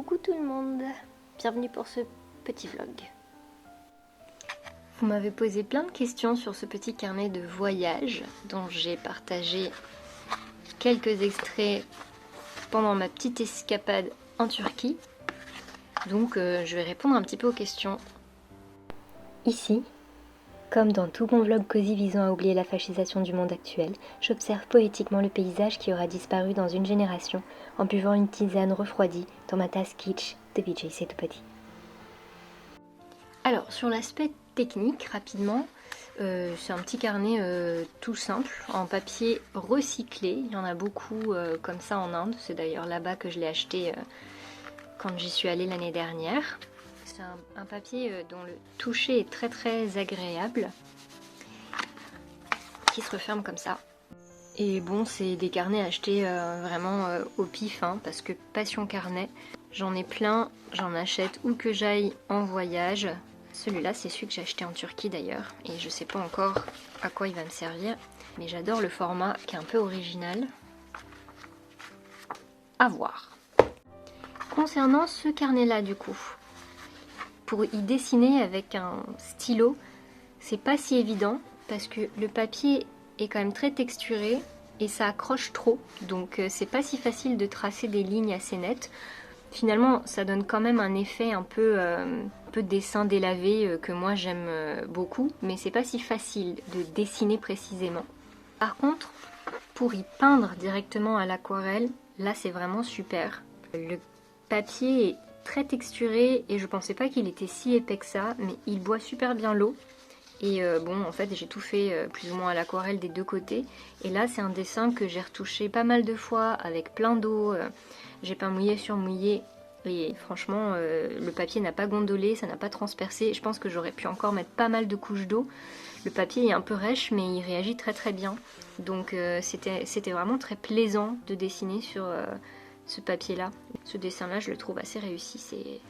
Coucou tout le monde, bienvenue pour ce petit vlog. Vous m'avez posé plein de questions sur ce petit carnet de voyage dont j'ai partagé quelques extraits pendant ma petite escapade en Turquie. Donc je vais répondre un petit peu aux questions. Ici, comme dans tout bon vlog cosy visant à oublier la fascisation du monde actuel, j'observe poétiquement le paysage qui aura disparu dans une génération en buvant une tisane refroidie dans ma tasse kitsch de VJ C'est tout petit. Alors, sur l'aspect technique, rapidement, c'est un petit carnet tout simple, en papier recyclé. Il y en a beaucoup comme ça en Inde. C'est d'ailleurs là-bas que je l'ai acheté quand j'y suis allée l'année dernière. C'est un papier dont le toucher est très très agréable, qui se referme comme ça. Et bon, c'est des carnets achetés vraiment au pif, hein, parce que passion carnet, j'en ai plein, j'en achète où que j'aille en voyage. Celui-là, c'est celui que j'ai acheté en Turquie d'ailleurs, et je sais pas encore à quoi il va me servir, mais j'adore le format qui est un peu original. À voir. Concernant ce carnet-là du coup, pour y dessiner avec un stylo, c'est pas si évident parce que le papier est quand même très texturé et ça accroche trop, donc c'est pas si facile de tracer des lignes assez nettes. Finalement, ça donne quand même un effet un peu dessin délavé que moi j'aime beaucoup, mais c'est pas si facile de dessiner précisément. Par contre, pour y peindre directement à l'aquarelle, là c'est vraiment super. Le papier est très texturé et je pensais pas qu'il était si épais que ça, mais il boit super bien l'eau. Et bon, en fait, j'ai tout fait plus ou moins à l'aquarelle des deux côtés. Et là, c'est un dessin que j'ai retouché pas mal de fois avec plein d'eau. J'ai peint mouillé sur mouillé. Et franchement, le papier n'a pas gondolé, ça n'a pas transpercé. Je pense que j'aurais pu encore mettre pas mal de couches d'eau. Le papier est un peu rêche, mais il réagit très très bien. Donc c'était vraiment très plaisant de dessiner sur ce papier-là. Ce dessin-là, je le trouve assez réussi.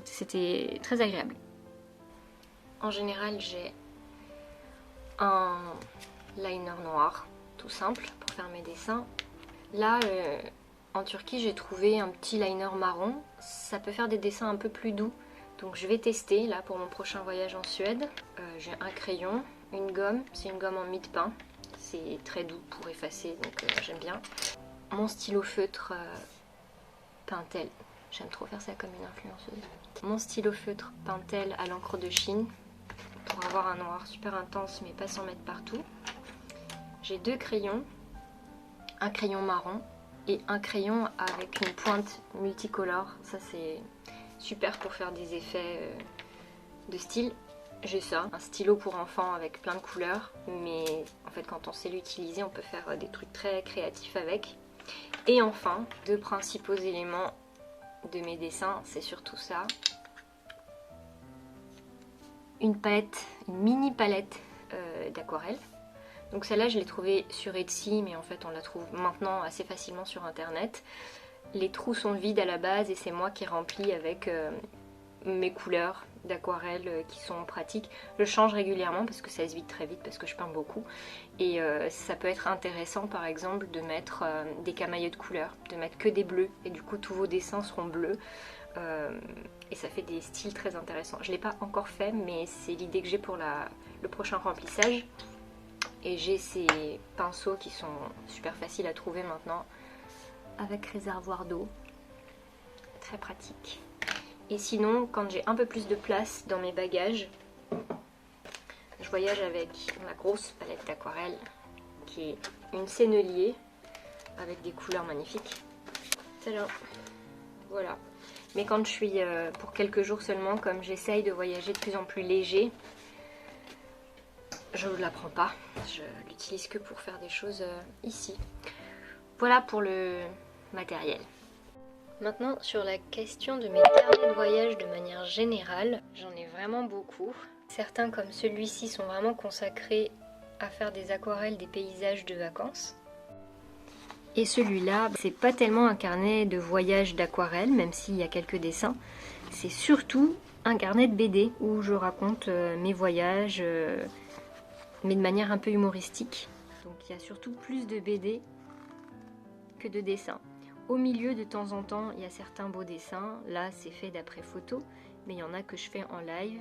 C'était très agréable. En général, j'ai un liner noir, tout simple, pour faire mes dessins. Là, en Turquie, j'ai trouvé un petit liner marron. Ça peut faire des dessins un peu plus doux. Donc je vais tester, là, pour mon prochain voyage en Suède. J'ai un crayon, une gomme. C'est une gomme en mie de pain. C'est très doux pour effacer, donc j'aime bien. Mon stylo feutre Pentel. J'aime trop faire ça comme une influenceuse. Mon stylo feutre Pentel à l'encre de Chine, pour avoir un noir super intense mais pas s'en mettre partout. J'ai deux crayons, un crayon marron et un crayon avec une pointe multicolore. Ça c'est super pour faire des effets de style. J'ai ça, un stylo pour enfants avec plein de couleurs, mais en fait quand on sait l'utiliser on peut faire des trucs très créatifs avec. Et enfin, deux principaux éléments de mes dessins, c'est surtout ça. Une palette, une mini palette d'aquarelle. Donc celle-là je l'ai trouvée sur Etsy, mais en fait on la trouve maintenant assez facilement sur internet. Les trous sont vides à la base et c'est moi qui remplis avec mes couleurs d'aquarelle qui sont pratiques. Je change régulièrement parce que ça se vide très vite parce que je peins beaucoup. Et ça peut être intéressant par exemple de mettre des camailleux de couleurs, de mettre que des bleus et du coup tous vos dessins seront bleus. Et ça fait des styles très intéressants. Je ne l'ai pas encore fait, mais c'est l'idée que j'ai pour le prochain remplissage. Et j'ai ces pinceaux qui sont super faciles à trouver maintenant, avec réservoir d'eau. Très pratique. Et sinon, quand j'ai un peu plus de place dans mes bagages, je voyage avec ma grosse palette d'aquarelle, qui est une sennelier, avec des couleurs magnifiques. Tadam. Voilà. Mais quand je suis pour quelques jours seulement, comme j'essaye de voyager de plus en plus léger, je ne la prends pas. Je l'utilise que pour faire des choses ici. Voilà pour le matériel. Maintenant, sur la question de mes carnets de voyage de manière générale, j'en ai vraiment beaucoup. Certains comme celui-ci sont vraiment consacrés à faire des aquarelles des paysages de vacances. Et celui-là, c'est pas tellement un carnet de voyage d'aquarelle, même s'il y a quelques dessins. C'est surtout un carnet de BD où je raconte mes voyages, mais de manière un peu humoristique. Donc il y a surtout plus de BD que de dessins. Au milieu, de temps en temps, il y a certains beaux dessins. Là, c'est fait d'après photo, mais il y en a que je fais en live,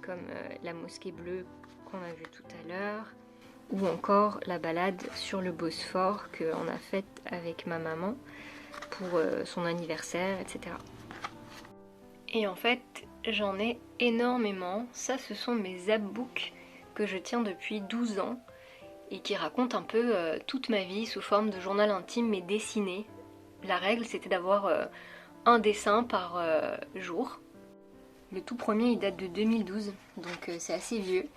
comme la mosquée bleue qu'on a vue tout à l'heure, ou encore la balade sur le Bosphore qu'on a faite avec ma maman pour son anniversaire, etc. Et en fait, j'en ai énormément. Ça, ce sont mes zapbooks que je tiens depuis 12 ans et qui racontent un peu toute ma vie sous forme de journal intime mais dessiné. La règle, c'était d'avoir un dessin par jour. Le tout premier, il date de 2012, donc c'est assez vieux.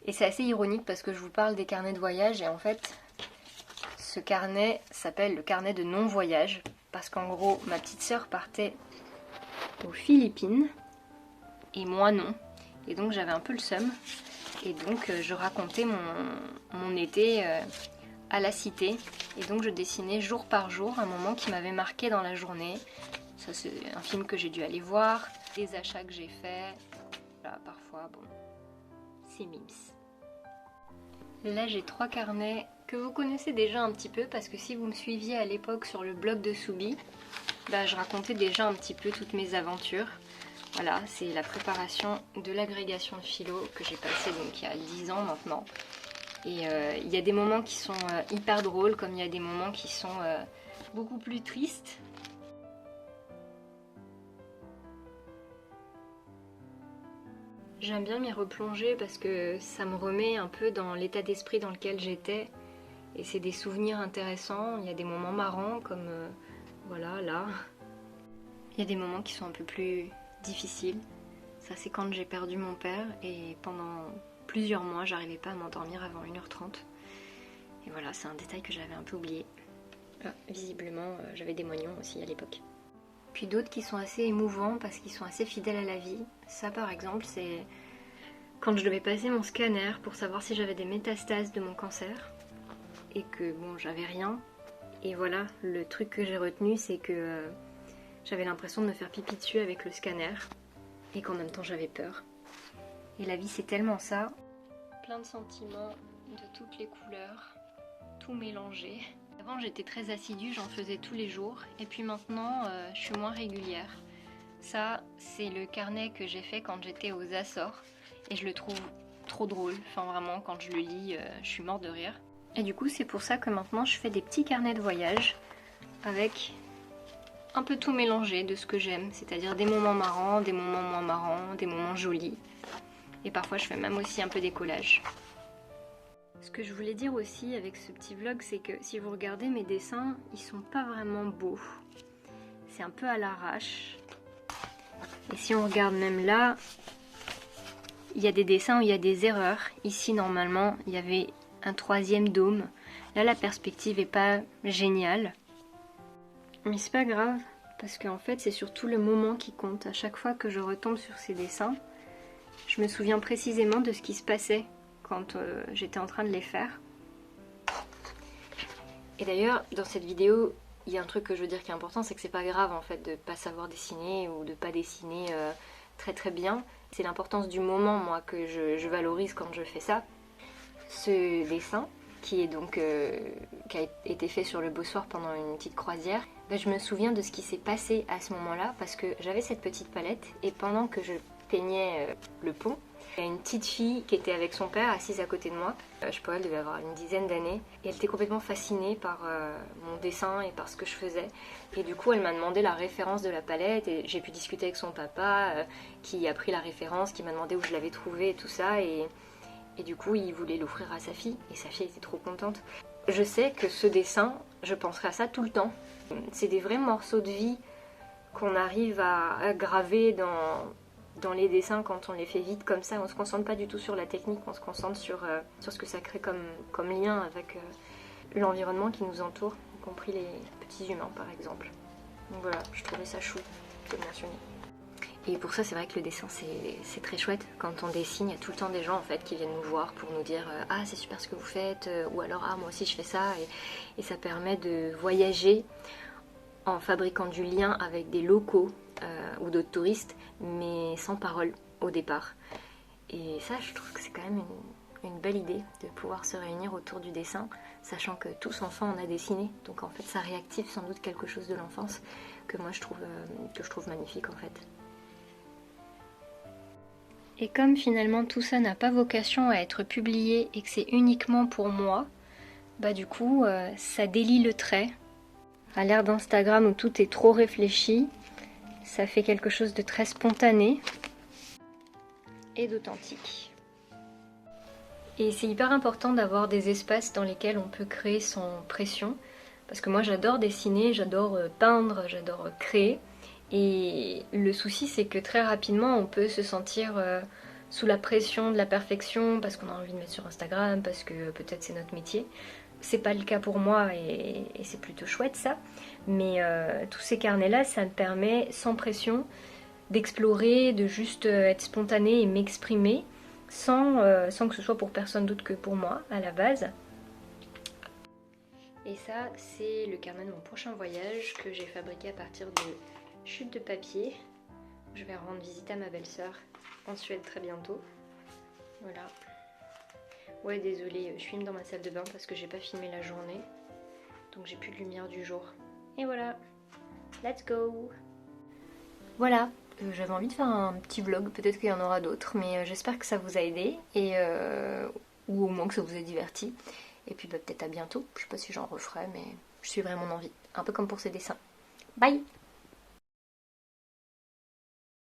Et c'est assez ironique parce que je vous parle des carnets de voyage et en fait, ce carnet s'appelle le carnet de non-voyage parce qu'en gros, ma petite sœur partait aux Philippines et moi non. Et donc j'avais un peu le seum. Et donc je racontais mon été à la cité. Et donc je dessinais jour par jour un moment qui m'avait marqué dans la journée. Ça c'est un film que j'ai dû aller voir, des achats que j'ai faits. Là parfois, bon, c'est mimes. Là j'ai 3 carnets que vous connaissez déjà un petit peu parce que si vous me suiviez à l'époque sur le blog de Soubi, bah, je racontais déjà un petit peu toutes mes aventures. Voilà, c'est la préparation de l'agrégation de philo que j'ai passée donc il y a 10 ans maintenant. Et il y a des moments qui sont hyper drôles comme il y a des moments qui sont beaucoup plus tristes. J'aime bien m'y replonger parce que ça me remet un peu dans l'état d'esprit dans lequel j'étais. Et c'est des souvenirs intéressants, il y a des moments marrants comme voilà là. Il y a des moments qui sont un peu plus difficiles. Ça c'est quand j'ai perdu mon père et pendant plusieurs mois j'arrivais pas à m'endormir avant 1h30. Et voilà, c'est un détail que j'avais un peu oublié. Ah, visiblement j'avais des moignons aussi à l'époque. Puis d'autres qui sont assez émouvants parce qu'ils sont assez fidèles à la vie. Ça par exemple c'est quand je devais passer mon scanner pour savoir si j'avais des métastases de mon cancer et que bon j'avais rien. Et voilà, le truc que j'ai retenu c'est que j'avais l'impression de me faire pipi dessus avec le scanner et qu'en même temps j'avais peur. Et la vie c'est tellement ça. Plein de sentiments de toutes les couleurs, tout mélangé. Avant j'étais très assidue, j'en faisais tous les jours et puis maintenant je suis moins régulière. Ça c'est le carnet que j'ai fait quand j'étais aux Açores et je le trouve trop drôle. Enfin vraiment quand je le lis je suis morte de rire. Et du coup c'est pour ça que maintenant je fais des petits carnets de voyage avec un peu tout mélangé de ce que j'aime, c'est-à-dire des moments marrants, des moments moins marrants, des moments jolis. Et parfois je fais même aussi un peu des collages. Ce que je voulais dire aussi avec ce petit vlog, c'est que si vous regardez mes dessins, ils sont pas vraiment beaux. C'est un peu à l'arrache. Et si on regarde même là, il y a des dessins où il y a des erreurs. Ici normalement, il y avait un 3e dôme. Là la perspective est pas géniale. Mais c'est pas grave, parce qu'en fait c'est surtout le moment qui compte. À chaque fois que je retombe sur ces dessins, je me souviens précisément de ce qui se passait quand j'étais en train de les faire. Et d'ailleurs, dans cette vidéo, il y a un truc que je veux dire qui est important, c'est que c'est pas grave en fait de pas savoir dessiner ou de pas dessiner très très bien. C'est l'importance du moment, moi, que je valorise quand je fais ça. Ce dessin, qui est donc qui a été fait sur le Bosphore pendant une petite croisière, ben, je me souviens de ce qui s'est passé à ce moment-là parce que j'avais cette petite palette et pendant que je peignais le pont, il y a une petite fille qui était avec son père assise à côté de moi. Je sais pas, elle devait avoir une dizaine d'années et elle était complètement fascinée par mon dessin et par ce que je faisais. Et du coup elle m'a demandé la référence de la palette et j'ai pu discuter avec son papa qui a pris la référence, qui m'a demandé où je l'avais trouvée et tout ça. Et du coup il voulait l'offrir à sa fille et sa fille était trop contente. Je sais que ce dessin, je penserai à ça tout le temps. C'est des vrais morceaux de vie qu'on arrive à graver dans les dessins quand on les fait vite comme ça. On se concentre pas du tout sur la technique, on se concentre sur ce que ça crée comme lien avec l'environnement qui nous entoure, y compris les petits humains par exemple. Donc voilà, je trouvais ça chou de le mentionner. Et pour ça c'est vrai que le dessin c'est très chouette. Quand on dessine, il y a tout le temps des gens en fait qui viennent nous voir pour nous dire ah c'est super ce que vous faites, ou alors ah moi aussi je fais ça, et ça permet de voyager en fabriquant du lien avec des locaux ou d'autres touristes, mais sans parole au départ. Et ça je trouve que c'est quand même une belle idée de pouvoir se réunir autour du dessin, sachant que tous enfants on a dessiné, donc en fait ça réactive sans doute quelque chose de l'enfance que moi je trouve magnifique en fait. Et comme finalement tout ça n'a pas vocation à être publié et que c'est uniquement pour moi, bah du coup ça délie le trait. À l'ère d'Instagram où tout est trop réfléchi, ça fait quelque chose de très spontané et d'authentique. Et c'est hyper important d'avoir des espaces dans lesquels on peut créer sans pression, parce que moi j'adore dessiner, j'adore peindre, j'adore créer, et le souci c'est que très rapidement on peut se sentir sous la pression de la perfection, parce qu'on a envie de mettre sur Instagram, parce que peut-être c'est notre métier. C'est pas le cas pour moi et c'est plutôt chouette ça, mais tous ces carnets là ça me permet sans pression d'explorer, de juste être spontanée et m'exprimer sans que ce soit pour personne d'autre que pour moi à la base. Et ça c'est le carnet de mon prochain voyage que j'ai fabriqué à partir de chutes de papier. Je vais rendre visite à ma belle-sœur en Suède très bientôt. Voilà. Ouais, désolée, je filme dans ma salle de bain parce que j'ai pas filmé la journée. Donc j'ai plus de lumière du jour. Et voilà, let's go! Voilà, j'avais envie de faire un petit vlog, peut-être qu'il y en aura d'autres, mais j'espère que ça vous a aidé, et, ou au moins que ça vous a diverti. Et puis bah, peut-être à bientôt, je sais pas si j'en referai, mais je suivrai mon envie, un peu comme pour ces dessins. Bye!